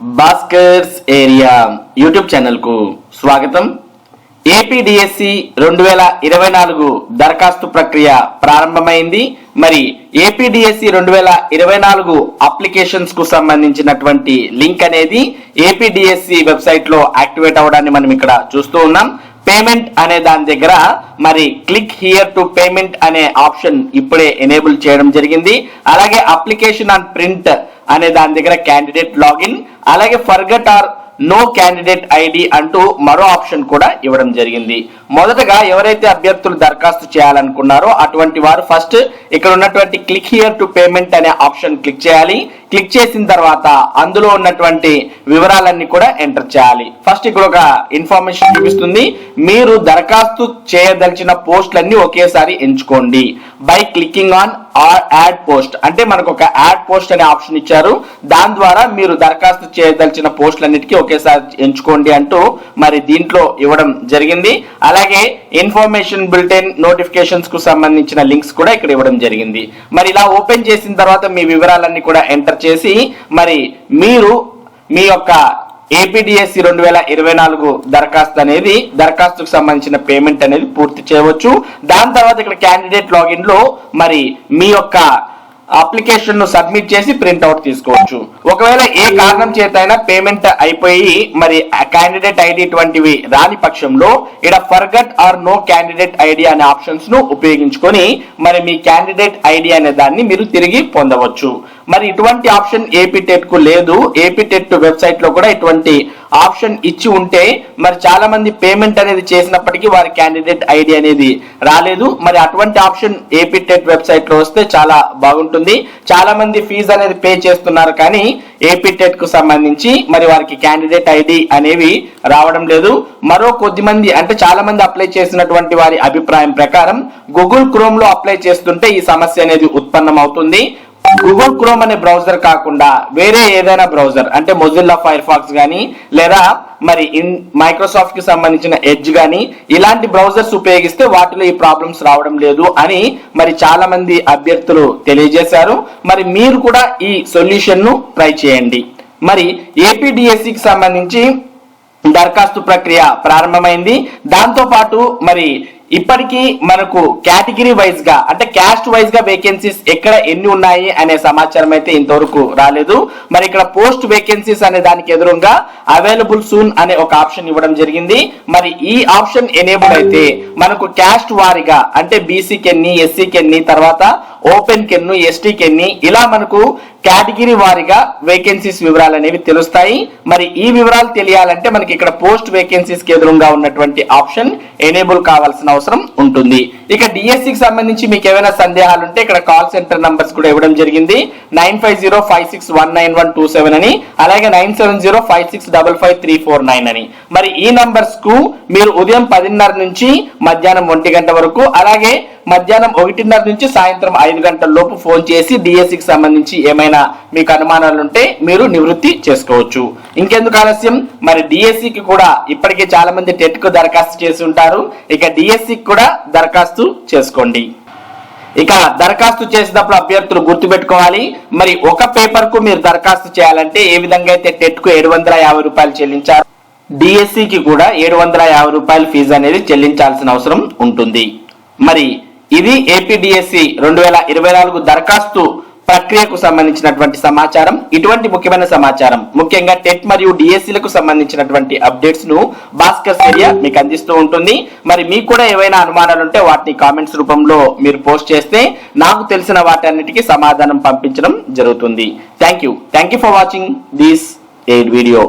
Bhaskar's area YouTube channel కు స్వాగతం. APDSC 2024 దరఖాస్తు ప్రక్రియ ప్రారంభమైంది. మరి ఏపీడిఎస్సి 2024 అప్లికేషన్స్ కు సంబంధించినటువంటి లింక్ అనేది ఏపీడిఎస్సి వెబ్సైట్ లో యాక్టివేట్ అవడాన్ని మనం ఇక్కడ చూస్తూ ఉన్నాం. పేమెంట్ అనే దాని దగ్గర మరి క్లిక్ హియర్ టు పేమెంట్ అనే ఆప్షన్ ఇప్పుడే ఎనేబుల్ చేయడం జరిగింది. అలాగే అప్లికేషన్ ఆన్ ప్రింట్ అనే దాని దగ్గర క్యాండిడేట్ లాగిన్, అలాగే forgot or know candidate ID అంటూ మరో ఆప్షన్ కూడా ఇవ్వడం జరిగింది. మొదటగా ఎవరైతే అభ్యర్థులు దరఖాస్తు చేయాలనుకున్నారో అటువంటి వారు ఫస్ట్ ఇక్కడ ఉన్నటువంటి క్లిక్ హియర్ టు పేమెంట్ అనే ఆప్షన్ క్లిక్ చేయాలి. క్లిక్ చేసిన తర్వాత అందులో ఉన్నటువంటి వివరాలన్నీ కూడా ఎంటర్ చేయాలి. ఫస్ట్ ఇక్కడ ఒక ఇన్ఫర్మేషన్ చూపిస్తుంది. మీరు దరఖాస్తు చేయదలిచిన పోస్టులన్నీ ఒకేసారి ఎంచుకోండి by clicking on add post. అంటే మనకు ఒక యాడ్ పోస్ట్ అనే ఆప్షన్ ఇచ్చారు. దాని ద్వారా మీరు దరఖాస్తు చేయదలిచిన పోస్టులన్నిటికీ ఒకేసారి ఎంచుకోండి అంటూ మరి దీంట్లో ఇవ్వడం జరిగింది. అలాగే ఇన్ఫర్మేషన్ బులెటిన్ నోటిఫికేషన్స్ కు సంబంధించిన లింక్స్ కూడా ఇక్కడ ఇవ్వడం జరిగింది. మరి ఇలా ఓపెన్ చేసిన తర్వాత మీ వివరాలన్నీ కూడా ఎంటర్ చేసి మరి మీరు మీ యొక్క ఏపీడిఎస్సి 2024 దరఖాస్తుకు సంబంధించిన పేమెంట్ అనేది పూర్తి చేయవచ్చు. దాని తర్వాత ఇక్కడ క్యాండిడేట్ లాగిన్ లో మరి మీ యొక్క అప్లికేషన్ ను సబ్మిట్ చేసి ప్రింట్అవుట్ తీసుకోవచ్చు. ఒకవేళ ఏ కారణం చేత అయినా పేమెంట్ అయిపోయి మరి క్యాండిడేట్ ఐడి ఇటువంటివి రాని పక్షంలో ఇక్కడ forgot or know candidate ID అనే ఆప్షన్స్ ను ఉపయోగించుకొని మరి మీ క్యాండిడేట్ ఐడి అనే దాన్ని మీరు తిరిగి పొందవచ్చు. మరి ఇటువంటి ఆప్షన్ ఏపీ టెట్ కు లేదు. ఏపీ టెట్ వెబ్సైట్ లో కూడా ఇటువంటి ఆప్షన్ ఇచ్చి ఉంటే మరి చాలా మంది పేమెంట్ అనేది చేసినప్పటికీ వారి క్యాండిడేట్ ఐడి అనేది రాలేదు. మరి అటువంటి ఆప్షన్ ఏపీ టెట్ వెబ్సైట్ లో వస్తే చాలా బాగుంటుంది. చాలా మంది ఫీజు అనేది పే చేస్తున్నారు కానీ ఏపీ టెట్ కు సంబంధించి మరి వారికి క్యాండిడేట్ ఐడి అనేవి రావడం లేదు. మరో కొద్ది మంది అంటే చాలా మంది అప్లై చేసినటువంటి వారి అభిప్రాయం ప్రకారం గూగుల్ క్రోమ్ లో అప్లై చేస్తుంటే ఈ సమస్య అనేది ఉత్పన్నం అవుతుంది. గూగుల్ క్రోమ్ అనే బ్రౌజర్ కాకుండా వేరే ఏదైనా బ్రౌజర్ అంటే మొజిల్లా ఫైర్ ఫాక్స్ గానీ లేదా మరి మైక్రోసాఫ్ట్ కి సంబంధించిన ఎడ్జ్ గానీ ఇలాంటి బ్రౌజర్స్ ఉపయోగిస్తే వాటిలో ఈ ప్రాబ్లమ్స్ రావడం లేదు అని మరి చాలా మంది అభ్యర్థులు తెలియజేశారు. మరి మీరు కూడా ఈ సొల్యూషన్ ను ట్రై చేయండి. మరి ఏపీడిఎస్సికి సంబంధించి దరఖాస్తు ప్రక్రియ ప్రారంభమైంది. దాంతో పాటు మరి ఇప్పటికీ మనకు కేటగిరీ వైజ్ గా అంటే క్యాస్ట్ వైజ్ గా వేకెన్సీస్ ఎక్కడ ఎన్ని ఉన్నాయి అనే సమాచారం అయితే ఇంతవరకు రాలేదు. మరి ఇక్కడ పోస్ట్ వేకెన్సీస్ అనే దానికి ఎదురుగా అవైలబుల్ సూన్ అనే ఒక ఆప్షన్ ఇవ్వడం జరిగింది. మరి ఈ ఆప్షన్ ఎనేబుల్ అయితే మనకు క్యాస్ట్ వారీగా అంటే బీసీకి ఎన్ని, ఎస్సీకి ఎన్ని, తర్వాత ఓపెన్ కి ఎన్ని, ఎస్టీకి ఎన్ని, ఇలా మనకు కేటగిరీ వారీగా వేకెన్సీస్ వివరాలు అనేవి తెలుస్తాయి. మరి ఈ వివరాలు తెలియాలంటే మనకి ఇక్కడ పోస్ట్ వేకెన్సీస్ కి ఎదురుగా ఉన్నటువంటి ఆప్షన్ ఎనేబుల్ కావాల్సిన అవసరం ఉంటుంది. ఇక డిఎస్సికి సంబంధించి మీకు ఏమైనా సందేహాలు ఉంటే ఇక్కడ కాల్ సెంటర్ నంబర్స్ కూడా ఇవ్వడం జరిగింది. 9505619127 అని, అలాగే 9705655349 అని. మరి ఈ నంబర్స్ కు మీరు ఉదయం 10:30 నుంచి మధ్యాహ్నం 1 గంట వరకు, అలాగే మధ్యాహ్నం 1:30 నుంచి సాయంత్రం 5 గంటల లోపు ఫోన్ చేసి డిఎస్సికి సంబంధించి ఏమైనా మీకు అనుమానాలు ఉంటే మీరు నివృత్తి చేసుకోవచ్చు. ఇంకెందుకు ఆలస్యం, మరి డిఎస్సికి కూడా ఇప్పటికే చాలా మంది టెట్ కు దరఖాస్తు చేసి ఉంటారు. ఇక డిఎస్సికి కూడా దరఖాస్తు చేసుకోండి. ఇక దరఖాస్తు చేసినప్పుడు అభ్యర్థులు గుర్తుపెట్టుకోవాలి. మరి ఒక పేపర్ కు మీరు దరఖాస్తు చేయాలంటే ఏ విధంగా అయితే టెట్ కు 750 రూపాయలు చెల్లించారు, డిఎస్సికి కూడా 750 రూపాయల ఫీజు అనేది చెల్లించాల్సిన అవసరం ఉంటుంది. మరి ఇది ఏపీడిఎస్సి 2024 దరఖాస్తు ప్రక్రియకు సంబంధించినటువంటి సమాచారం. ఇటువంటి ముఖ్యమైన సమాచారం ముఖ్యంగా టెట్ మరియు డిఎస్సీలకు సంబంధించినటువంటి అప్డేట్స్ ను భాస్కర్ ఏరియా మీకు అందిస్తూ ఉంటుంది. మరి మీకు కూడా ఏవైనా అనుమానాలు ఉంటే వాటిని కామెంట్స్ రూపంలో మీరు పోస్ట్ చేస్తే నాకు తెలిసిన వాటన్నిటికీ సమాధానం పంపించడం జరుగుతుంది. Thank you for watching this video.